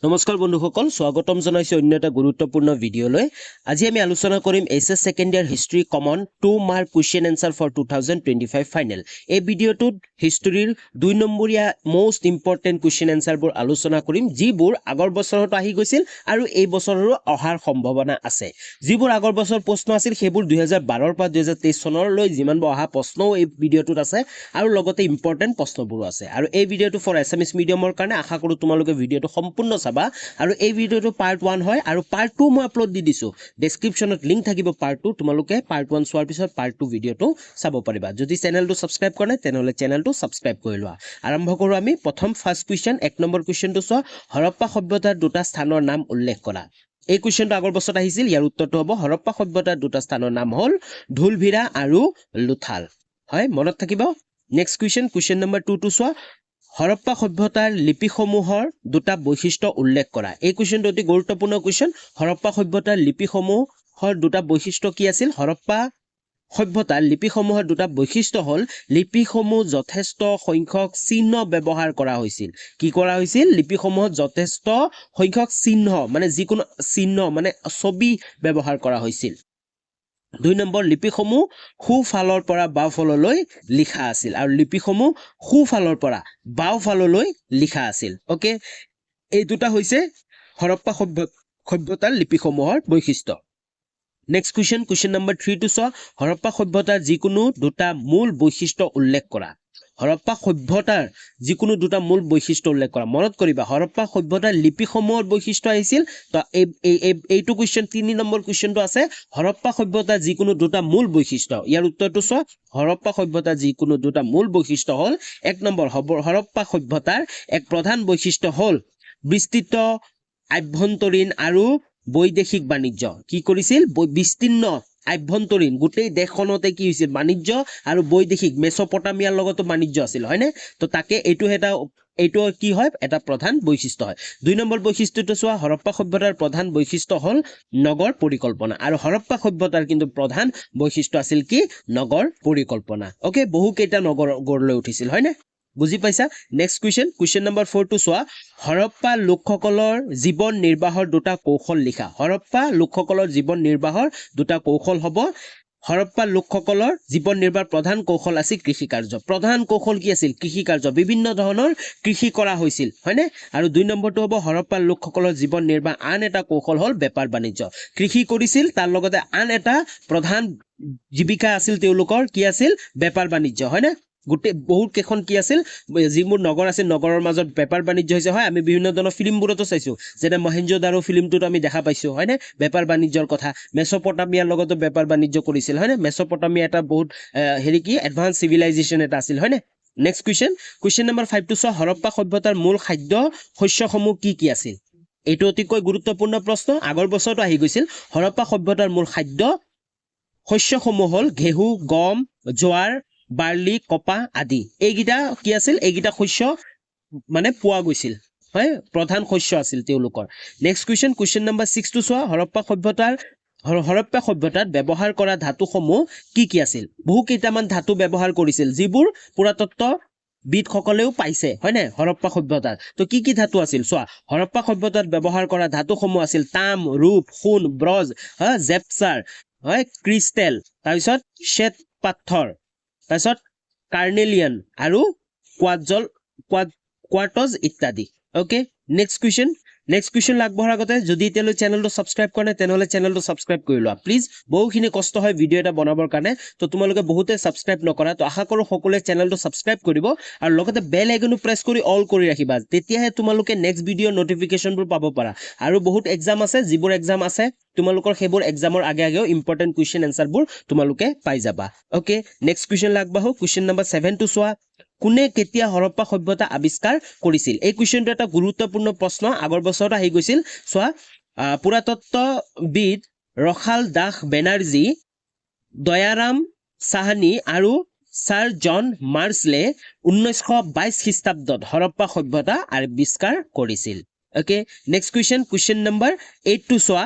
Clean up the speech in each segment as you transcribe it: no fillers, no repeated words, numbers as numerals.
নমস্কাৰ বন্ধুসকল স্বাগতম জনাইছো অন্য এটা গুৰুত্বপূৰ্ণ ভিডিঅলৈ আজি আমি আলোচনা কৰিম এছএছ second year history common 2 mark question answer for 2025 final এই ভিডিঅটোত হিষ্ট্ৰীৰ 2 নম্বৰীয়া মোস্ট ইম্পৰ্টেন্ট কোৱেশ্চন আনসাৰবোৰ আলোচনা কৰিম যিবোৰ আগৰ বছৰত আহি গৈছিল আৰু এই বছৰৰো অহাৰ সম্ভাৱনা আছে যিবোৰ আগৰ বছৰ প্ৰশ্ন আছিল সেইবোৰ 2012 ৰ পৰা 2023 চনলৈ যিমান অহা প্ৰশ্নও এই ভিডিঅটোত আছে আৰু লগতে ইম্পৰ্টেন্ট প্ৰশ্নবোৰো আছে আৰু এই ভিডিঅটো ফৰ এছএমএছ মিডিয়ামৰ কাৰণে আশা কৰো তোমালোকে ভিডিঅটো সম্পূৰ্ণ চাবা আৰু এই ভিডিঅটো পাৰ্ট 1 হয় আৰু পাৰ্ট 2 মই আপলোড দি দিছো ডেসক্ৰিপচনত লিংক থাকিব পাৰ্ট 2 তোমালোকে পাৰ্ট 1 চোৱাৰ পিছত পাৰ্ট 2 ভিডিঅটো চাব পাৰিবা যদি চেনেলটো সাবস্ক্ৰাইব কৰা নাই তেনেহলে চেনেলটো সাবস্ক্ৰাইব কৰি লোৱা আৰম্ভ কৰো আমি প্ৰথম ফাৰ্স্ট কোৱেশ্চন 1 নম্বৰ কোৱেশ্চনটো চোৱা হৰপ্পা সভ্যতাৰ দুটা স্থানৰ নাম উল্লেখ কৰা এই কোৱেশ্চনটো আগৰ বছৰত আহিছিল ইয়াৰ উত্তৰটো হ'ব হৰপ্পা সভ্যতাৰ দুটা স্থানৰ নাম হ'ল ঢোলভিৰা আৰু লুথাল হয় মনত থাকিব নেক্সট কোৱেশ্চন নম্বৰ 2 টো চোৱা হৰপ্পা সভ্যতাৰ লিপিসমূহৰ দুটা বৈশিষ্ট্য উল্লেখ কৰা এই কোৱেশ্চনটো অতি গুৰুত্বপূৰ্ণ কোৱেশ্চন হৰপ্পা সভ্যতাৰ লিপিসমূহৰ দুটা বৈশিষ্ট্য কি আছিল হৰপ্পা সভ্যতাৰ লিপিসমূহৰ দুটা বৈশিষ্ট্য হ'ল লিপিসমূহ যথেষ্ট সংখ্যক চিহ্ন ব্যৱহাৰ কৰা হৈছিল কি কৰা হৈছিল লিপিসমূহত যথেষ্ট সংখ্যক চিহ্ন মানে যিকোনো চিহ্ন মানে ছবি ব্যৱহাৰ কৰা হৈছিল 2 নম্বৰ লিপিসমূহ খুফালৰ পৰা বাওফাললৈ লিখা আছিল আৰু লিপিসমূহ খুফালৰ পৰা বাওফাললৈ লিখা আছিল ওকে এই দুটা হৈছে হৰপ্পা সভ্যতাৰ লিপিসমূহৰ বৈশিষ্ট্য নেক্সট কোৱেশ্চন নম্বৰ 3 টো চোৱা হৰপ্পা সভ্যতাৰ যিকোনো দুটা মূল বৈশিষ্ট্য উল্লেখ কৰা হৰপ্পা সভ্যতাৰ যিকোনো দুটা মূল বৈশিষ্ট্য উল্লেখ কৰা মনত কৰিবা হৰপ্পা সভ্যতাৰ লিপিসমূহৰ বৈশিষ্ট্য আহিছিল তো এইটো কোৱেশ্চন 3 নম্বৰ কোৱেশ্চনটো আছে হৰপ্পা সভ্যতাৰ যিকোনো দুটা মূল বৈশিষ্ট্য ইয়াৰ উত্তৰটো চোৱা হৰপ্পা সভ্যতাৰ যিকোনো দুটা মূল বৈশিষ্ট্য হ'ল 1 নম্বৰ হৰপ্পা সভ্যতাৰ এক প্ৰধান বৈশিষ্ট্য হ'ল বিস্তৃত আভ্যন্তৰীণ আৰু বৈদেশিক বাণিজ্য কি কৰিছিল বিস্তীৰ্ণ আভ্যন্তৰীণ গোটেই দেশখনতে কি হৈছিল বাণিজ্য আৰু বৈদেশিক মেসোপটামিয়াৰ লগতো বাণিজ্য আছিল হয়নে তো তাকে এইটো কি হয় এটা প্ৰধান বৈশিষ্ট্য হয় 2 নম্বৰ বৈশিষ্ট্যটো চোৱা হৰপ্পা সভ্যতাৰ প্ৰধান বৈশিষ্ট্য হ'ল নগৰ পৰিকল্পনা আৰু হৰপ্পা সভ্যতাৰ কিন্তু প্ৰধান বৈশিষ্ট্য আছিল কি নগৰ পৰিকল্পনা ওকে বহু কেইটা নগৰ গঢ় লৈ উঠিছিল হয়নে বুজি পাইছা নেক্সট কোৱেশ্চন নম্বৰ 4 টো চোৱা হৰপ্পা লোকসকলৰ জীৱন নিৰ্বাহৰ দুটা কৌশল লিখা হৰপ্পা লোকসকলৰ জীৱন নিৰ্বাহৰ দুটা কৌশল হ'ব হৰপ্পা লোকসকলৰ জীৱন নিৰ্বাহৰ প্ৰধান কৌশল আছিল কৃষি কাৰ্য প্ৰধান কৌশল কি আছিল কৃষি কাৰ্য বিভিন্ন ধৰণৰ কৃষি কৰা হৈছিল হয়নে আৰু 2 নম্বৰটো হ'ব হৰপ্পা লোকসকলৰ জীৱন নিৰ্বাহ আন এটা কৌশল হ'ল বেপাৰ বাণিজ্য কৃষি কৰিছিল তাৰ লগতে আন এটা প্ৰধান জীৱিকা আছিল তেওঁলোকৰ কি আছিল বেপাৰ বাণিজ্য হয়নে গুটে বহুত কেখন কি আছিল যিবোৰ নগৰ আছিল নগৰৰ মাজত বেপাৰ বাণিজ্য হৈছে হয় আমি বিভিন্ন ধৰণৰ ফিল্মবোৰতো চাইছো যেনে মহেঞ্জোদাৰো ফিল্মটোত আমি দেখা পাইছো হয়নে বেপাৰ বাণিজ্যৰ কথা মেসোপটামিয়াৰ লগতো বেপাৰ বাণিজ্য কৰিছিল হয়নে মেসোপটামিয়া এটা বহুত হেৰি কি এডভান্স সিভিলাইজেশন এটা আছিল হয়নে নেক্সট কোৱেশ্চন নম্বৰ 5 টো চোৱা হৰপ্পা সভ্যতাৰ মূল খাদ্য শস্যসমূহ কি আছিল এইটো অতিকৈ গুৰুত্বপূৰ্ণ প্ৰশ্ন আগৰ বছৰটো আহি গৈছিল হৰপ্পা সভ্যতাৰ মূল খাদ্য শস্যসমূহ হ'ল ঘেহু গম জোৱাৰ বাৰ্লি কপা আদি এইগিটা কি আছিল এইগিটা শস্য মানে পোৱা গৈছিল হয় প্ৰধান শস্য আছিল তেওঁলোকৰ নেক্সট কোৱেশ্চন নম্বৰ 6 টো চোৱা হৰপ্পা সভ্যতাত ব্যৱহাৰ কৰা ধাতুসমূহ কি আছিল বহু কেইটামান ধাতু ব্যৱহাৰ কৰিছিল যিবোৰ পুৰাতত্ত্ব বিদসকলেও পাইছে হয় নে হৰপ্পা সভ্যতাত তো কি ধাতু আছিল চোৱা হৰপ্পা সভ্যতাত ব্যৱহাৰ কৰা ধাতুসমূহ আছিল তাম ৰূপ সোণ ব্ৰজ জেপচাৰ হয় ক্ৰিষ্টেল তাৰ পিছত শ্বেত পাথৰ তাৰপিছত কাৰ্নেলিয়ান আৰু কোৱাৰ্টজ ইত্যাদি ওকে নেক্সট কোৱেশ্চন আগবঢ়াৰ আগতে যদি তেলৈ চেনেলটো সাবস্ক্ৰাইব কৰা নাই তেনেহলে চেনেলটো সাবস্ক্ৰাইব কৰি লোৱা প্লিজ বহুখিনি কষ্ট হয় ভিডিও এটা বনাবৰ কাৰণে তো তোমালোকে বহুতে সাবস্ক্ৰাইব নকৰা তো আশা কৰো সকলোৱে চেনেলটো সাবস্ক্ৰাইব কৰিব আৰু লগতে বেল আইকনটো প্ৰেছ কৰি অল কৰি ৰাখিবা তেতিয়াহে তোমালোকে নেক্সট ভিডিও নটিফিকেশনবোৰ পাব পাৰা আৰু বহুত এক্সাম আছে যিবোৰ এক্সাম আছে তোমালোকৰ সেইবোৰ এক্সামৰ আগেও ইম্পৰ্টেন্ট কোৱেশ্চন আনসাৰবোৰ তোমালোকে পাই যাবা ওকে নেক্সট কোৱেশ্চন লাগবাহো কোৱেশ্চন নম্বৰ 7 টো চোৱা কোনে কেতিয়া হৰপ্পা সভ্যতা আৱিষ্কাৰ কৰিছিল এই কোৱেশ্চনটো এটা গুৰুত্বপূৰ্ণ প্ৰশ্ন আগৰ বছৰত আহি গৈছিল চোৱা পুৰাতত্ত্ববিদ ৰখাল দাস বেনাৰ্জী দয়াৰাম সাহানী আৰু ছাৰ জন মাৰ্চলে 1922 খ্ৰীষ্টাব্দত হৰপ্পা সভ্যতা আৱিষ্কাৰ কৰিছিল ওকে নেক্সট কুৱেশ্যন নম্বৰ 8 টো চোৱা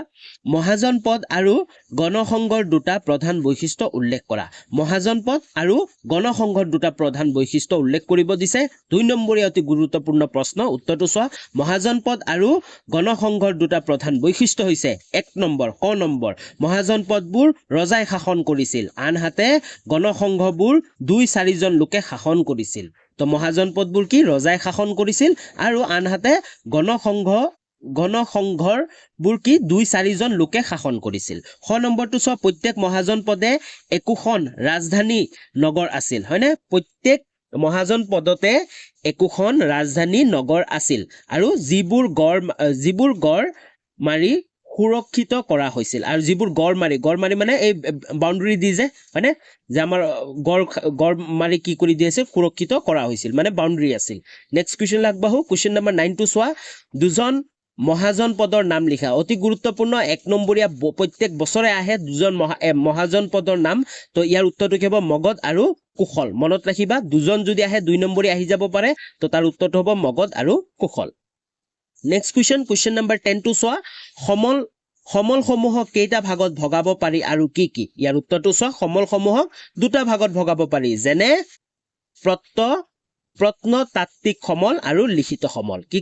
মহাজন পদ আৰু গণসংঘৰ দুটা প্ৰধান বৈশিষ্ট্য উল্লেখ কৰা মহাজন পদ আৰু গণসংঘৰ দুটা প্ৰধান বৈশিষ্ট্য উল্লেখ কৰিব দিছে 2 নম্বৰীয়া অতি গুৰুত্বপূৰ্ণ প্ৰশ্ন উত্তৰটো চোৱা মহাজন পদ আৰু গণসংঘৰ দুটা প্ৰধান বৈশিষ্ট্য হৈছে 1 নম্বৰ ক নম্বৰ মহাজন পদবোৰ ৰজাই শাসন কৰিছিল আনহাতে গণসংঘবোৰ 2-4 জন লোকে শাসন কৰিছিল তো মহাজন পদবোৰ কি ৰজাই শাসন কৰিছিল আৰু আনহাতে গণসংঘৰ বোৰ কি 2-4 জন লোকে শাসন কৰিছিল খ নম্বৰটো চোৱা প্ৰত্যেক মহাজন পদে একোখন ৰাজধানী নগৰ আছিল হয়নে প্ৰত্যেক মহাজন পদতে একোখন ৰাজধানী নগৰ আছিল আৰু যিবোৰ গড় মাৰি সুৰক্ষিত কৰা হৈছিল আৰু যিবোৰ গড় মাৰি মানে এই বাউণ্ডাৰী দি যে হয়নে যে আমাৰ গড় মাৰি কি কৰি দি আছিল সুৰক্ষিত কৰা হৈছিল মানে বাউণ্ডাৰী আছিল নেক্সট কুৱেশ্যন লাগবাহু কুৱেশ্যন নম্বৰ 9 টো চোৱা দুজন মহাজন পদৰ নাম লিখা অতি গুৰুত্বপূৰ্ণ 1 নম্বৰীয়া প্ৰত্যেক বছৰে আহে দুজন মহাজন পদৰ নাম তো ইয়াৰ উত্তৰটো কি হ'ব মগধ আৰু কুশল মনত ৰাখিবা দুজন যদি আহে 2 নম্বৰী আহি যাব পাৰে তো তাৰ উত্তৰটো হ'ব মগধ আৰু কুশল নেক্সট কুৱেশ্যন নম্বৰ 10 টো চোৱা সমলসমূহক কেইটা ভাগত ভগাব পাৰি আৰু কি কি ইয়াৰ উত্তৰটো চোৱা সমলসমূহক দুটা ভাগত ভগাব পাৰি যেনে প্ৰত্নতাত্ত্বিক সমল আৰু লিখিত সমল কি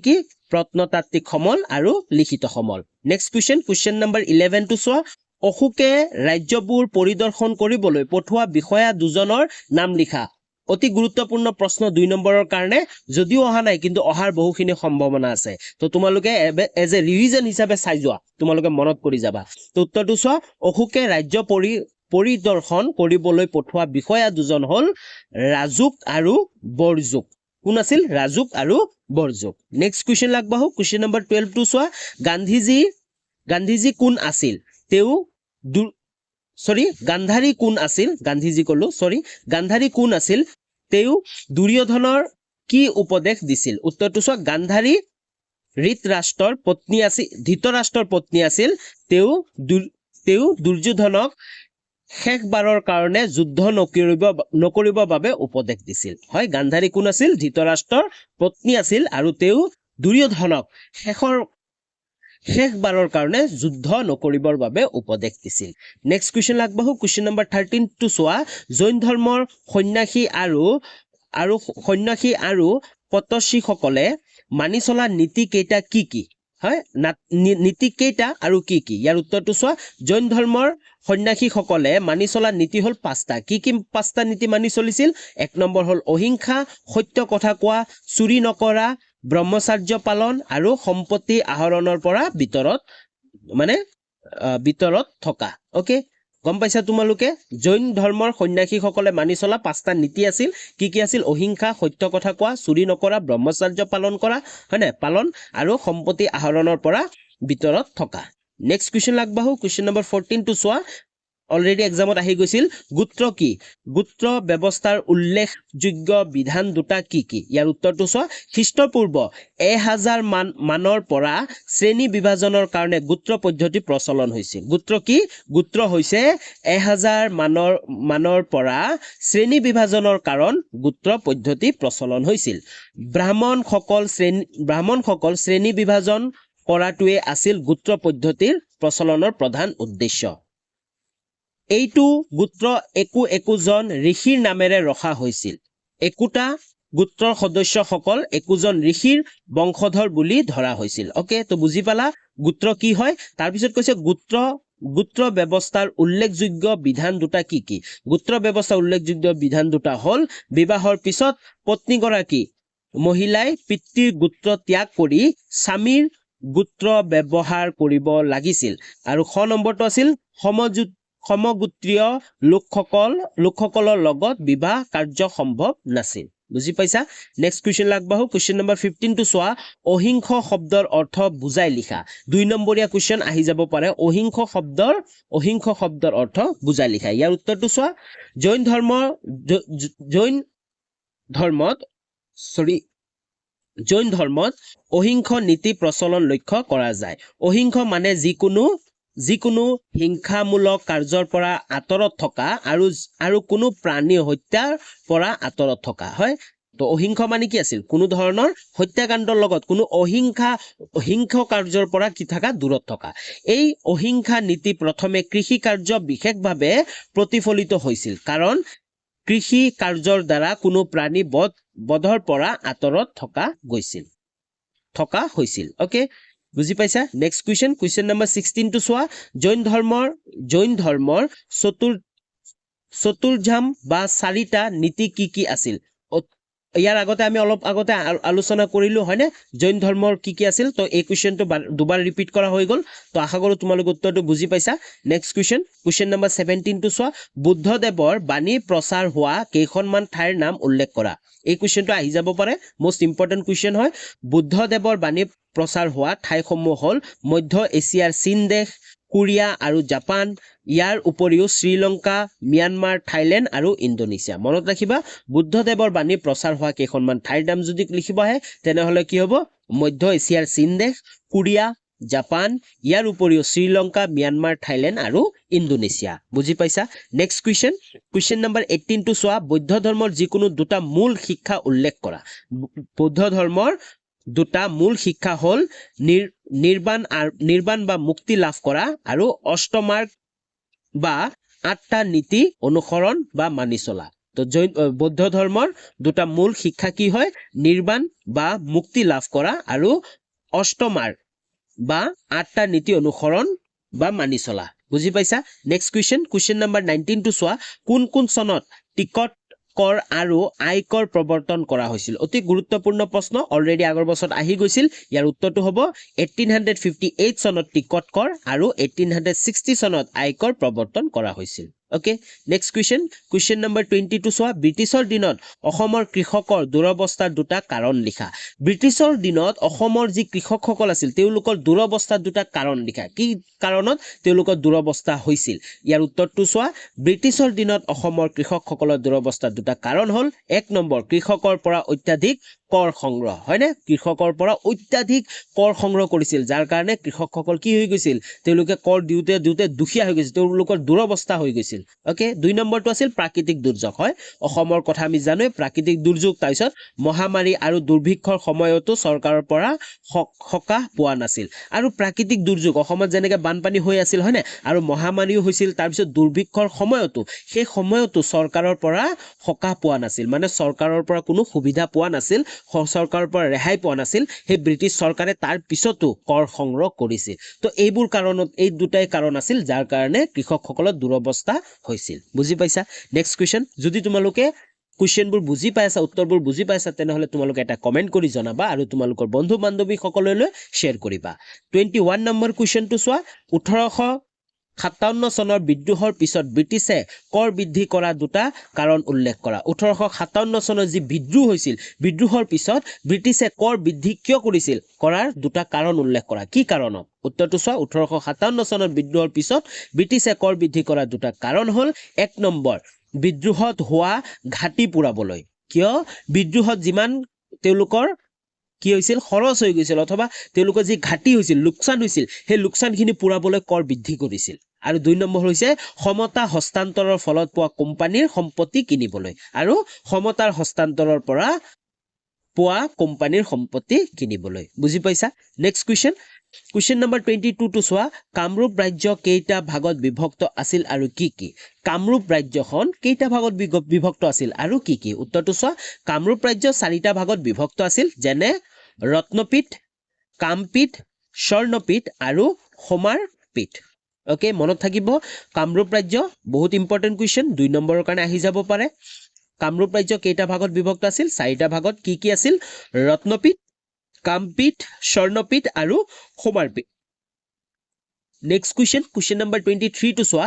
প্ৰত্নতাত্ত্বিক সমল আৰু লিখিত সমল নেক্সট কুৱেশ্যন নম্বৰ 11 টো চোৱা অশোকে ৰাজ্যবোৰ পৰিদৰ্শন কৰিবলৈ পঠোৱা বিষয়া দুজনৰ নাম লিখা অতি গুৰুত্বপূৰ্ণ প্ৰশ্ন 2 নম্বৰৰ কাৰণে যদিও অহা নাই কিন্তু অহাৰ বহুখিনি সম্ভাৱনা আছে তো তোমালোকে এজ এ ৰিভিজন হিচাপে চাই যোৱা তোমালোকে মনত কৰি যাবা তো উত্তৰটো চোৱা অশোকে ৰাজ্য পৰিদৰ্শন কৰিবলৈ পঠোৱা বিষয়া দুজন হ'ল ৰাজুক আৰু বৰজুক কোন আছিল ৰাজুক আৰু বৰজুক নেক্সট কুৱেশ্যন লাগবাহু কুৱেশ্যন নম্বৰ 12 টো চোৱা গান্ধীজী কোন আছিল গান্ধাৰী কোন আছিল তেওঁ দুৰ্যোধনৰ কি উপদেশ দিছিল উত্তৰটো চোৱা গান্ধাৰী ধৃতৰাষ্ট্ৰৰ পত্নী আছিল তেওঁ দুৰ্যোধনক শেষবাৰৰ কাৰণে যুদ্ধ নকৰিবৰ বাবে উপদেশ দিছিল হয় গান্ধাৰী কোন আছিল ধৃতৰাষ্ট্ৰৰ পত্নী আছিল আৰু তেওঁ দুৰ্যোধনক শেষবাৰৰ কাৰণে যুদ্ধ নকৰিবৰ বাবে উপদেশ দিছিল নেক্সট কুৱেশ্যন লাগবাহু কুৱেশ্যন নম্বৰ 13 টো চোৱা জৈন ধৰ্মৰ সন্ন্যাসী আৰু পতশীসকলে মানি চলা নীতি কেইটা কি হয় নীতি কেইটা আৰু কি ইয়াৰ উত্তৰটো চোৱা জৈন ধৰ্মৰ সন্ন্যাসীসকলে মানি চলা নীতি হ'ল 5টা কি 5টা নীতি মানি চলিছিল 1 নম্বৰ হ'ল অহিংসা সত্য কথা কোৱা চুৰি নকৰা ব্ৰহ্মচৰ্য পালন আৰু সম্পত্তি আহৰণৰ পৰা ভিতৰত থকা ওকে গম পাইছা তোমালোকে জৈন ধৰ্মৰ সন্ন্যাসীসকলে মানি চলা 5টা নীতি আছিল কি আছিল অহিংসা সত্য কথা কোৱা চুৰি নকৰা ব্ৰহ্মচৰ্য পালন কৰা হয়নে পালন আৰু সম্পত্তি আহৰণৰ পৰা ভিতৰত থকা নেক্সট কুৱেশ্যন লাগবাহু কুৱেশ্যন নম্বৰ 14 টো চোৱা অলৰেডি এক্সামত আহি গৈছিল গোত্ৰ ব্যৱস্থাৰ উল্লেখযোগ্য বিধান দুটা কি ইয়াৰ উত্তৰটো চোৱা খ্ৰীষ্টপূৰ্ব 1000 মানৰ পৰা শ্ৰেণী বিভাজনৰ কাৰণে গোত্ৰ পদ্ধতি প্ৰচলন হৈছিল গোত্ৰ হৈছে 1000 মানৰ পৰা শ্ৰেণী বিভাজনৰ কাৰণ গোত্ৰ পদ্ধতি প্ৰচলন হৈছিল ব্ৰাহ্মণসকল শ্ৰেণী বিভাজন কৰাটোৱে আছিল গোত্ৰ পদ্ধতিৰ প্ৰচলনৰ প্ৰধান উদ্দেশ্য এইটো গোত্ৰ একোজন ঋষিৰ নামেৰে ৰখা হৈছিল একোটা গোত্ৰৰ সদস্যসকল একোজন ঋষিৰ বংশধৰ বুলি ধৰা হৈছিল ওকে তো বুজি পালা গোত্ৰ কি হয় তাৰ পিছত কৈছে গোত্ৰ ব্যৱস্থাৰ উল্লেখযোগ্য বিধান দুটা কি গোত্ৰ ব্যৱস্থাৰ উল্লেখযোগ্য বিধান দুটা হ'ল বিবাহৰ পিছত পত্নীগৰাকী মহিলাই পিতৃৰ গোত্ৰ ত্যাগ কৰি স্বামীৰ গোত্ৰ ব্যৱহাৰ কৰিব লাগিছিল আৰু খ নম্বৰটো আছিল সমগোত্ৰীয় লোকসকলৰ লগত বিবাহ কাৰ্য সম্ভৱ নাছিল বুজি পাইছা নেক্সট কুৱেশ্যন লাগবাহু কুৱেশ্যন নম্বৰ 15 টো চোৱা অহিংস শব্দৰ অৰ্থ বুজাই লিখা 2 নম্বৰীয়া কুৱেশ্যন আহি যাব পাৰে অহিংস শব্দৰ অৰ্থ বুজাই লিখা ইয়াৰ উত্তৰটো চোৱা জৈন ধৰ্মত অহিংস নীতি প্ৰচলন লক্ষ্য কৰা যায় অহিংস মানে যিকোনো হিংসামূলক কাৰ্যৰ পৰা আঁতৰত থকা আৰু কোনো প্ৰাণী হত্যাৰ পৰা আঁতৰত থকা হয় তো অহিংস মানে কি আছিল কোনো ধৰণৰ হত্যাকাণ্ডৰ লগত কোনো অহিংস কাৰ্যৰ পৰা কি থকা দূৰত থকা এই অহিংসা নীতি প্ৰথমে কৃষি কাৰ্য বিশেষভাৱে প্ৰতিফলিত হৈছিল কাৰণ কৃষি কাৰ্যৰ দ্বাৰা কোনো প্ৰাণী বধৰ পৰা আঁতৰত থকা হৈছিল ওকে বুজি পাইছা নেক্সট কুৱেশ্যন নম্বৰ 16 টো চোৱা জৈন ধৰ্মৰ চতুৰ্ধাম বা চাৰিটা নীতি কি আছিল ইয়াৰ আগতে আমি অলপ আগতে আলোচনা কৰিলো হয়নে জৈন ধৰ্মৰ কি আছিল তো এই কুৱেশ্যনটো দুবাৰ ৰিপিট কৰা হৈ গল তো আশা কৰো তোমালোকে উত্তৰটো বুজি পাইছা নেক্সট কুৱেশ্যন নম্বৰ 17 টো চোৱা বুদ্ধদেৱৰ বাণী প্ৰচাৰ হোৱা কেইখনমান ঠাইৰ নাম উল্লেখ কৰা এই কুৱেশ্যনটো আহি যাব পাৰে মোষ্ট ইম্পৰ্টেণ্ট কুৱেশ্যন হয় বুদ্ধদেৱৰ বাণী প্ৰচাৰ হোৱা ঠাইসমূহ হ'ল মধ্য এছিয়াৰ চীন দেশ কোৰিয়া আৰু জাপান ইয়াৰ উপৰিও শ্ৰীলংকা ম্যানমাৰ থাইলেণ্ড আৰু ইণ্ডোনেছিয়া মনত ৰাখিবা বুদ্ধদেৱৰ বাণী প্ৰচাৰ হোৱা কেইখনমান ঠাইৰ নাম যদি লিখিব আহে তেনেহলে কি হ'ব মধ্য এছিয়াৰ চীন দেশ কোৰিয়া জাপান ইয়াৰ উপৰিও শ্ৰীলংকা ম্যানমাৰ থাইলেণ্ড আৰু ইণ্ডোনেছিয়া বুজি পাইছা নেক্সট কুৱেশ্যন নম্বৰ 18 টো চোৱা বৌদ্ধ ধৰ্মৰ যিকোনো দুটা মূল শিক্ষা উল্লেখ কৰা বৌদ্ধ ধৰ্মৰ দুটা মূল শিক্ষা হ'ল নিৰ্বাণ বা মুক্তি লাভ কৰা আৰু অষ্টমাৰ্গ বা আঠটা নীতি অনুসৰণ বা মানি চলা তো বৌদ্ধ ধৰ্মৰ দুটা মূল শিক্ষা কি হয় নিৰ্বাণ বা মুক্তি লাভ কৰা আৰু অষ্টমাৰ্গ বা আঠটা নীতি অনুসৰণ বা মানি চলা বুজি পাইছা নেক্সট কুৱেশ্যন নম্বৰ 19 টো চোৱা কোন চনত টিকট কৰ আৰু আয়কৰ প্ৰৱৰ্তন কৰা হৈছিল অতি গুৰুত্বপূৰ্ণ প্ৰশ্ন অলৰেডি আগৰ বছৰত আহি গৈছিল ইয়াৰ উত্তৰটো হ'ব 1858 চনত টিকট কৰ আৰু 1860 চনত আয়কৰ প্ৰৱৰ্তন কৰা হৈছিল ওকে নেক্সট কুৱেশ্যন নম্বৰ 20 টো চোৱা ব্ৰিটিছৰ দিনত অসমৰ কৃষকৰ দুৰৱস্থাৰ দুটা কাৰণ লিখা ব্ৰিটিছৰ দিনত অসমৰ যি কৃষকসকল আছিল তেওঁলোকৰ দুৰৱস্থাৰ দুটা কাৰণ লিখা কি কাৰণত তেওঁলোকৰ দুৰৱস্থা হৈছিল ইয়াৰ উত্তৰটো চোৱা ব্ৰিটিছৰ দিনত অসমৰ কৃষকসকলৰ দুৰৱস্থাৰ দুটা কাৰণ হ'ল এক নম্বৰ কৃষকৰ পৰা অত্যাধিক কৰ সংগ্ৰহ হয়নে কৃষকৰ পৰা অত্যাধিক কৰ সংগ্ৰহ কৰিছিল যাৰ কাৰণে কৃষকসকল কি হৈ গৈছিল তেওঁলোকে কৰ দিওতে দুখীয়া হৈ গৈছিল তেওঁলোকৰ দুৰৱস্থা হৈ গৈছিল ওকে 2 নম্বৰটো আছিল প্ৰাকৃতিক দুৰ্যোগ হয় অসমৰ কথা আমি জানোৱে প্ৰাকৃতিক দুৰ্যোগ তাৰপিছত মহামাৰী আৰু দুৰ্ভিক্ষৰ সময়তো চৰকাৰৰ পৰা সকাহ পোৱা নাছিল আৰু প্ৰাকৃতিক দুৰ্যোগ অসমত যেনেকৈ বানপানী হৈ আছিল হয়নে আৰু মহামাৰীও হৈছিল তাৰপিছত দুৰ্ভিক্ষৰ সময়তো সেই সময়তো চৰকাৰৰ পৰা সকাহ পোৱা নাছিল মানে চৰকাৰৰ পৰা কোনো সুবিধা পোৱা নাছিল চৰকাৰৰ পৰা ৰেহাই পোৱা নাছিল সেই ব্ৰিটিছ চৰকাৰে তাৰ পিছতো কৰ সংগ্ৰহ কৰিছিল তো এইবোৰ কাৰণত এই দুটাই কাৰণ আছিল যাৰ কাৰণে কৃষকসকলৰ দুৰৱস্থা হৈছিল বুজি পাইছা নেক্সট কুৱেশ্যন যদি তোমালোকে কুৱেশ্যনবোৰ বুজি পাইছা উত্তৰবোৰ বুজি পাইছা তেনেহলে তোমালোকে এটা কমেন্ট কৰি জনাবা আৰু তোমালোকৰ বন্ধু বান্ধৱী সকললৈ শ্বেয়াৰ কৰিবা 21 নম্বৰ কুৱেশ্যনটো চোৱা 1857 চনৰ বিদ্ৰোহৰ পিছত ব্ৰিটিছে কৰ বৃদ্ধি কৰা দুটা কাৰণ উল্লেখ কৰা 1857 চনৰ যি বিদ্ৰোহ হৈছিল বিদ্ৰোহৰ পিছত ব্ৰিটিছে কৰ বৃদ্ধি কিয় কৰিছিল কৰাৰ দুটা কাৰণ উল্লেখ কৰা কি কাৰণত উত্তৰটো চোৱা 1857 চনৰ বিদ্ৰোহৰ পিছত ব্ৰিটিছে কৰ বৃদ্ধি কৰা দুটা কাৰণ হ'ল এক নম্বৰ বিদ্ৰোহত হোৱা ঘাটি পুৰাবলৈ কিয় বিদ্ৰোহত যিমান তেওঁলোকৰ কি হৈছিল খৰচ হৈ গৈছিল অথবা তেওঁলোকৰ যি ঘাটি হৈছিল লোকচান হৈছিল সেই লোকচানখিনি পুৰাবলৈ কৰ বৃদ্ধি কৰিছিল আৰু 2 নম্বৰ হৈছে ক্ষমতা হস্তান্তৰৰ ফলত পোৱা কোম্পানীৰ সম্পত্তি কিনিবলৈ আৰু ক্ষমতাৰ হস্তান্তৰৰ পৰা পোৱা কোম্পানীৰ সম্পত্তি কিনিবলৈ বুজি পাইছা নেক্সট কুৱেশ্যন নম্বৰ 22 টো চোৱা কামৰূপ ৰাজ্য কেইটা ভাগত বিভক্ত আছিল আৰু কি কামৰূপ ৰাজ্যখন কেইটা ভাগত বিভক্ত আছিল আৰু কি উত্তৰটো চোৱা কামৰূপ ৰাজ্য 4টা ভাগত বিভক্ত আছিল যেনে ৰত্নপীঠ কামপীঠ স্বৰ্ণপীঠ আৰু সমাৰপীঠ ওকে মনত থাকিব কামৰূপ ৰাজ্য বহুত ইম্পৰ্টেন্ট কুৱেশ্যন 2 নম্বৰৰ কাৰণে আহি যাব পাৰে কামৰূপ ৰাজ্য কেইটা ভাগত বিভক্ত আছিল 4টা ভাগত কি আছিল ৰত্নপীঠ কামপীঠ স্বৰ্ণপীঠ আৰু সমাৰপীঠ নেক্সট কুৱেশ্যন নম্বৰ 23 টো চোৱা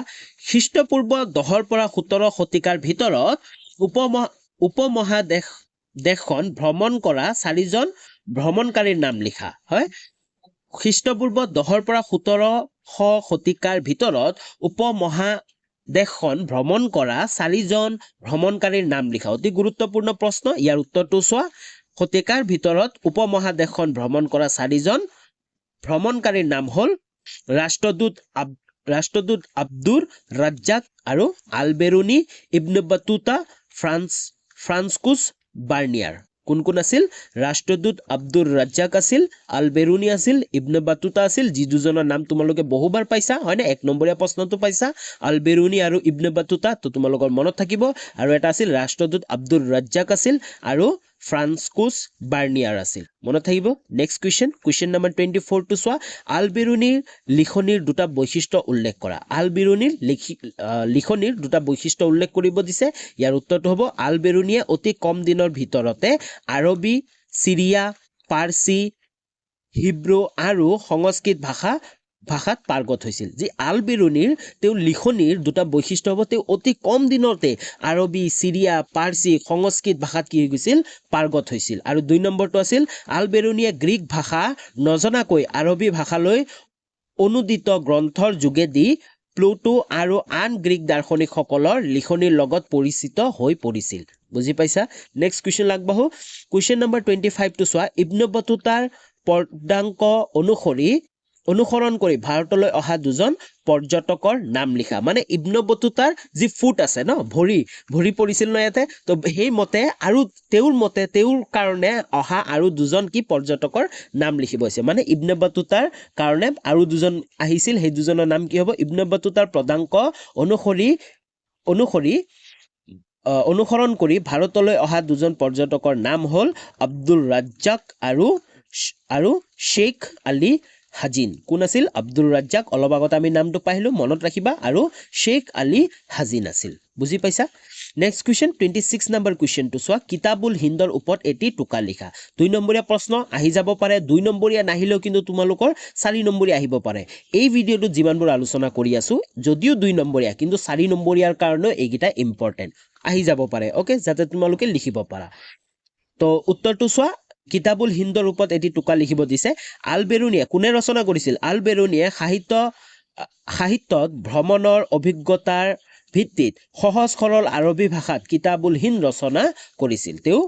খ্ৰীষ্টপূৰ্ব 10ৰ পৰা 17 শতিকাৰ ভিতৰত উপমহাদেশখন ভ্ৰমণ কৰা 4জন ভ্ৰমণকাৰীৰ নাম লিখা হয় খ্ৰীষ্টপূৰ্ব 10ৰ পৰা 17 শতিকাৰ ভিতৰত উপমহাদেশখন ভ্ৰমণ কৰা 4জন ভ্ৰমণকাৰীৰ নাম লিখা অতি গুৰুত্বপূৰ্ণ প্ৰশ্ন ইয়াৰ উত্তৰটো চোৱা শতিকাৰ ভিতৰত উপমহাদেশখন ভ্ৰমণ কৰা 4জন ভ্ৰমণকাৰীৰ নাম হ'ল ৰাষ্ট্ৰদূত আব্দুৰ ৰাজ্জাক আৰু আলবেৰুনি ইবনে বাতুতা ফ্ৰান্সকুছ বাৰ্নিয়াৰ কোন কোন আছিল ৰাষ্ট্ৰদূত আব্দুৰ ৰাজ্জাক আছিল আল বেৰুনি আছিল ইবনে বাতুতা আছিল যি দুজনৰ নাম তোমালোকে বহুবাৰ পাইছা হয় না এক নম্বৰীয়া প্ৰশ্নটো পাইছা আল বেৰুনি আৰু ইবনে বাতুতা তো তোমালোকৰ মনত থাকিব আৰু এটা আছিল ৰাষ্ট্ৰদূত আব্দুৰ ৰাজ্জাক আছিল আৰু ফ্ৰান্সকুছ বাৰ্নিয়াৰ আছিল মনত থাকিব নেক্সট কুৱেশ্যন নম্বৰ 24 টো চোৱা আল বেৰুনিৰ লিখনিৰ দুটা বৈশিষ্ট্য উল্লেখ কৰা আল বেৰুনিৰ লিখনিৰ দুটা বৈশিষ্ট্য উল্লেখ কৰিব দিছে ইয়াৰ উত্তৰটো হ'ব আল বেৰুনিয়ে অতি কম দিনৰ ভিতৰতে আৰবী সিৰিয়া পাৰ্চী হিব্ৰু আৰু সংস্কৃত ভাষাত পাৰ্গত হৈছিল যি আল বেৰুনিৰ তেওঁৰ লিখনিৰ দুটা বৈশিষ্ট্য হ'ব তেওঁ অতি কম দিনতে আৰবী সিৰিয়া পাৰ্চী সংস্কৃত ভাষাত কি হৈ গৈছিল পাৰ্গত হৈছিল আৰু 2 নম্বৰটো আছিল আল বেৰুনিয়ে গ্ৰীক ভাষা নজনাকৈ আৰবী ভাষালৈ অনুদিত গ্ৰন্থৰ যোগেদি প্লুটো আৰু আন গ্ৰীক দাৰ্শনিকসকলৰ লিখনিৰ লগত পৰিচিত হৈ পৰিছিল বুজি পাইছা নেক্সট কুৱেশ্যন লাগবাহু কুৱেশ্যন নম্বৰ 25 টো চোৱা ইবনে বাতুতাৰ পৰ্দাঙ্ক অনুসৰণ কৰি ভাৰতলৈ অহা দুজন পৰ্যটকৰ নাম লিখা মানে ইবনে বাতুতাৰ যি ফুট আছে ন ভৰি পৰিছিল ন ইয়াতে তো সেই মতে আৰু তেওঁৰ কাৰণে অহা আৰু দুজন কি পৰ্যটকৰ নাম লিখিব হৈছে মানে ইবনে বাতুতাৰ কাৰণে আৰু দুজন আহিছিল সেই দুজনৰ নাম কি হ'ব ইবনে বাতুতাৰ পৰ্দাঙ্ক অনুসৰণ কৰি ভাৰতলৈ অহা দুজন পৰ্যটকৰ নাম হ'ল আব্দুল ৰাজ্জাক আৰু শ্বেখ আলী হাজিন কোন আছিল আব্দুল ৰাজ্জাক অলপ আগত আমি নামটো পাইলো মনত ৰাখিবা আৰু শ্বেখ আলী হাজিন আছিল বুজি পাইছা নেক্সট কুৱেশ্যন 26 নম্বৰ কুৱেশ্যনটো চোৱা কিতাবুল হিন্দৰ ওপৰত এটি টোকা লিখা 2 নম্বৰীয়া প্ৰশ্ন আহি যাব পাৰে 2 নম্বৰীয়া নাহিলেও কিন্তু তোমালোকৰ 4 নম্বৰীয়া আহিব পাৰে এই ভিডিঅ'টোত যিমানবোৰ আলোচনা কৰি আছো যদিও 2 নম্বৰীয়া কিন্তু 4 নম্বৰীয়াৰ কাৰণে এইকেইটা ইম্পৰ্টেণ্ট আহি যাব পাৰে ওকে যাতে তোমালোকে লিখিব পাৰা তো উত্তৰটো চোৱা কিতাবুল হিন্দৰ ওপৰত এটি টোকা লিখিব দিছে আল বেৰুনিয়ে কোনে ৰচনা কৰিছিল আল বেৰুনিয়ে সাহিত্যত ভ্ৰমণৰ অভিজ্ঞতাৰ ভিত্তিত সহজ সৰল আৰবী ভাষাত কিতাবুল হিন্দ ৰচনা কৰিছিল তেওঁ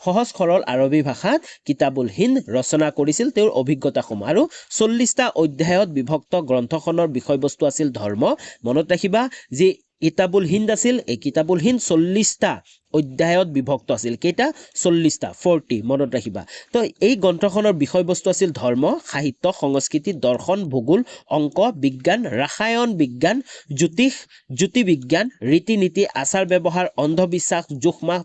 সহজ সৰল আৰবী ভাষাত কিতাবুল হিন্দ ৰচনা কৰিছিল তেওঁৰ অভিজ্ঞতাসমূহ আৰু 40টা অধ্যায়ত বিভক্ত গ্ৰন্থখনৰ বিষয়বস্তু আছিল ধৰ্ম মনত ৰাখিবা যে কিতাবুল হিন্দ আছিল এই কিতাবুল হিন্দ 40টা অধ্যায়ত বিভক্ত আছিল কেইটা 40টা 40 মনত ৰাখিবা তো এই গ্ৰন্থখনৰ বিষয়বস্তু আছিল ধৰ্ম সাহিত্য সংস্কৃতি দৰ্শন ভূগোল অংক বিজ্ঞান ৰাসায়ন বিজ্ঞান জ্যোতিৰ্বিজ্ঞান ৰীতি-নীতি আচাৰ ব্যৱহাৰ অন্ধবিশ্বাস জোখমাখ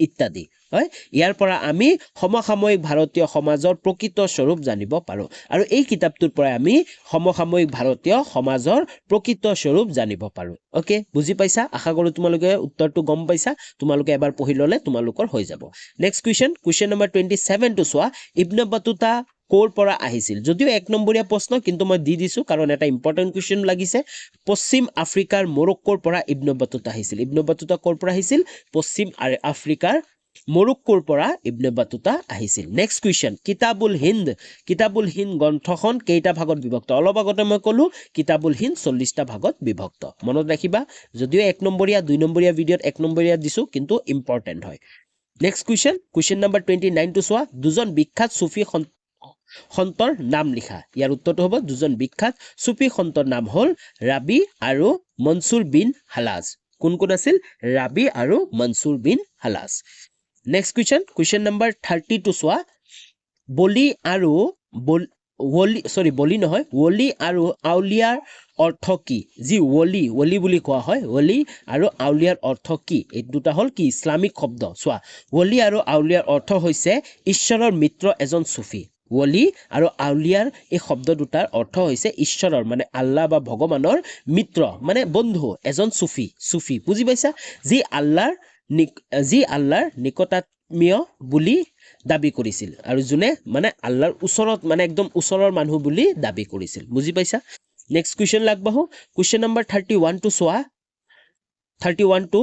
ইত্যাদি হয় ইয়াৰ পৰা আমি সমসাময়িক ভাৰতীয় সমাজৰ প্ৰকৃত স্বৰূপ জানিব পাৰো আৰু এই কিতাপটোৰ পৰা আমি সমসাময়িক ভাৰতীয় সমাজৰ প্ৰকৃত স্বৰূপ জানিব পাৰো ওকে বুজি পাইছা আশা কৰো তোমালোকে উত্তৰটো গম পাইছা তোমালোকে এবাৰ পঢ়ি ললে তোমালোকৰ হৈ যাব নেক্সট কুৱেশ্যন নম্বৰ 27 টো চোৱা ইবনে বাতুতা কোৰ পৰা আহিছিল যদিও 1 নম্বৰীয়া প্ৰশ্ন কিন্তু মই দি দিছো কাৰণ এটা ইম্পৰ্টেন্ট কুৱেশ্যন লাগিছে পশ্চিম আফ্ৰিকাৰ মৰক্কোৰ পৰা ইবনে বাতুতা আহিছিল ইবনে বাতুতা কোৰ পৰা আহিছিল পশ্চিম আফ্ৰিকাৰ মৰক্কোৰ পৰা ইবনে বাতুতা আহিছিল নেক্সট কুৱেশ্যন কিতাবুল হিন্দ গ্ৰন্থখন কেইটা ভাগত বিভক্ত অলপ আগতে মই ক'লো কিতাবুল হিন্দ 40টা ভাগত বিভক্ত মনত ৰাখিবা যদিও 1 নম্বৰীয়া 2 নম্বৰীয়া ভিডিঅ'ত 1 নম্বৰীয়া দিছো কিন্তু ইম্পৰ্টেন্ট হয় নেক্সট কুৱেশ্যন নম্বৰ 29 টো চোৱা দুজন বিখ্যাত সুফি সন্তৰ নাম লিখা ইয়াৰ উত্তৰটো হ'ব দুজন বিখ্যাত সুফি সন্তৰ নাম হ'ল ৰাবি আৰু মনসুৰ বিন হালাজ কোন আছিল ৰাবি আৰু মনসুৰ বিন হালাজ নেক্সট কুৱেশ্যন নম্বৰ 30 টো চোৱা বলি আৰু আউলিয়াৰ অৰ্থ কি যি ওলি বুলি কোৱা হয় ওলি আৰু আউলিয়াৰ অৰ্থ কি এই দুটা হ'ল কি ইছলামিক শব্দ চোৱা ওলি আৰু আউলিয়াৰ অৰ্থ হৈছে ঈশ্বৰৰ মিত্ৰ এজন সুফি ওলি আৰু আউলিয়াৰ এই শব্দ দুটাৰ অৰ্থ হৈছে ঈশ্বৰৰ মানে আল্লাহ বা ভগৱানৰ মিত্ৰ মানে বন্ধু এজন সুফি বুজি পাইছা যি আল্লাহৰ নিকটাত্মীয় বুলি দাবী কৰিছিল আৰু যোনে মানে আল্লাহৰ ওচৰত মানে একদম ওচৰৰ মানুহ বুলি দাবী কৰিছিল বুজি পাইছা নেক্সট কুৱেশ্যন লাগবাহু কুৱেশ্যন নম্বৰ 31 টো চোৱা 31 টো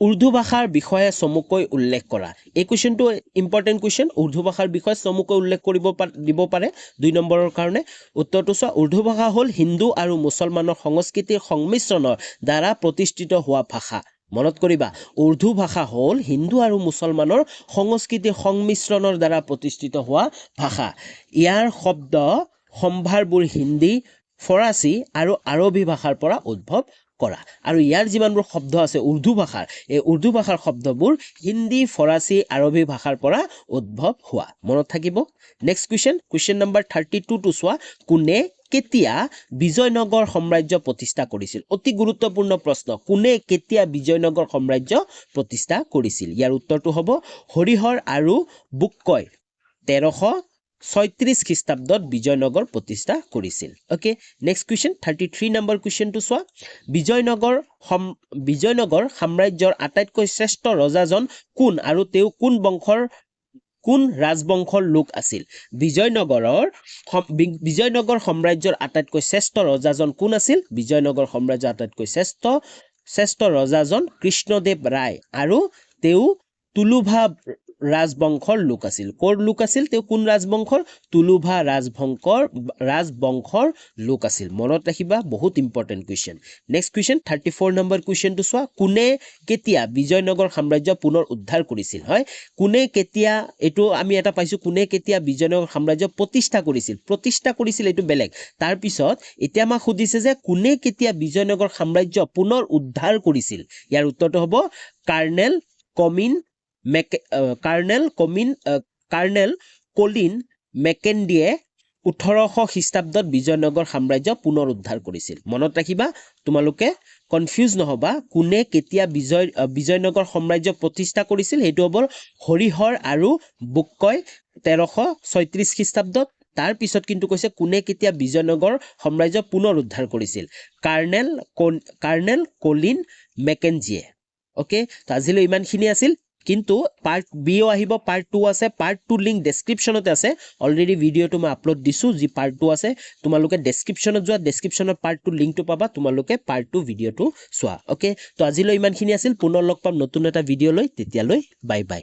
উৰ্দু ভাষাৰ বিষয়ে চমুকৈ উল্লেখ কৰা এই কুৱেশ্যনটো ইম্পৰ্টেন্ট কুৱেশ্যন উৰ্দু ভাষাৰ বিষয়ে চমুকৈ উল্লেখ দিব পাৰে 2 নম্বৰৰ কাৰণে উত্তৰটো চোৱা উৰ্দু ভাষা হ'ল হিন্দু আৰু মুছলমানৰ সংস্কৃতিৰ সংমিশ্ৰণৰ দ্বাৰা প্ৰতিষ্ঠিত হোৱা ভাষা মনত কৰিবা উৰ্দু ভাষা হ'ল হিন্দু আৰু মুছলমানৰ সংস্কৃতিৰ সংমিশ্ৰণৰ দ্বাৰা প্ৰতিষ্ঠিত হোৱা ভাষা ইয়াৰ শব্দ সম্ভাৰবোৰ হিন্দী ফৰাচী আৰু আৰবী ভাষাৰ পৰা উদ্ভৱ কৰা আৰু ইয়াৰ যিমানবোৰ শব্দ আছে উৰ্দু ভাষাৰ এই উৰ্দু ভাষাৰ শব্দবোৰ হিন্দী ফৰাচী আৰবী ভাষাৰ পৰা উদ্ভৱ হোৱা মনত থাকিব নেক্সট কুৱেশ্যন নম্বৰ 32 টো চোৱা কোনে কেতিয়া বিজয়নগৰ সাম্ৰাজ্য প্ৰতিষ্ঠা কৰিছিল অতি গুৰুত্বপূৰ্ণ প্ৰশ্ন কোনে কেতিয়া বিজয়নগৰ সাম্ৰাজ্য প্ৰতিষ্ঠা কৰিছিল ইয়াৰ উত্তৰটো হ'ব হৰিহৰ আৰু বুক্কই 1336 খ্ৰীষ্টাব্দত বিজয়নগৰ প্ৰতিষ্ঠা কৰিছিল ওকে নেক্সট কুৱেশ্যন 33 নম্বৰ কুৱেশ্যনটো চোৱা বিজয়নগৰ সাম্ৰাজ্যৰ আটাইতকৈ শ্ৰেষ্ঠ ৰজাজন কোন আৰু তেওঁ কোন ৰাজবংশৰ লোক আছিল বিজয়নগৰ সাম্ৰাজ্যৰ আটাইতকৈ শ্ৰেষ্ঠ ৰজাজন কোন আছিল বিজয়নগৰ সাম্ৰাজ্যৰ আটাইতকৈ শ্ৰেষ্ঠ ৰজাজন কৃষ্ণদেৱ ৰায় আৰু তেওঁ তুলুভা ৰাজবংশৰ লোক আছিল কোন লোক আছিল তেওঁ কোন ৰাজবংশৰ তুলুভা ৰাজবংশৰ লোক আছিল মনত ৰাখিবা বহুত important question next question 34 number কুৱেশ্যনটো চোৱা কোনে কেতিয়া বিজয়নগৰ সাম্ৰাজ্য পুনৰ উদ্ধাৰ কৰিছিল হয় কোনে কেতিয়া এটো আমি এটা পাইছো কোনে কেতিয়া বিজয়নগৰ সাম্ৰাজ্য প্ৰতিষ্ঠা কৰিছিল এটো বেলেগ তাৰ পিছত এতিয়া আমাক খুদিছে যে কোনে কেতিয়া বিজয়নগৰ সাম্ৰাজ্য পুনৰ উদ্ধাৰ কৰিছিল ইয়াৰ উত্তৰটো হ'ব কাৰ্নেল কলিন মেকেন্ডিয়ে 1800 খ্ৰীষ্টাব্দত বিজয়নগৰ সাম্ৰাজ্য পুনৰ উদ্ধাৰ কৰিছিল মনত ৰাখিবা তোমালোকে কনফিউজ নহবা কোনে কেতিয়া বিজয়নগৰ সাম্ৰাজ্য প্ৰতিষ্ঠা কৰিছিল হেতু হ'ব হৰিহৰ আৰু বুক্কই 1336 খ্ৰীষ্টাব্দত তাৰ পিছত কিন্তু কৈছে কোনে কেতিয়া বিজয়নগৰ সাম্ৰাজ্য পুনৰ উদ্ধাৰ কৰিছিল কাৰ্নেল কলিন মেকেন্ডিয়ে ওকে তো আজিলৈ ইমানখিনি আছিল কিন্তু পাৰ্ট বিও আহিব পাৰ্ট 2 আছে পাৰ্ট 2 লিংক ডেসক্ৰিপচনতে আছে অলৰেডি ভিডিওটো মই আপলোড দিছো যি পাৰ্ট 2 আছে তোমালোকে ডেসক্ৰিপচনত যোৱা ডেসক্ৰিপচনত পাৰ্ট 2 লিংকটো পাবা তোমালোকে পাৰ্ট 2 ভিডিওটো চোৱা ওকে তো আজিলৈ ইমানখিনি আছিল পুনৰ লগ পাম নতুন এটা ভিডিও লৈ তেতিয়ালৈ বাই বাই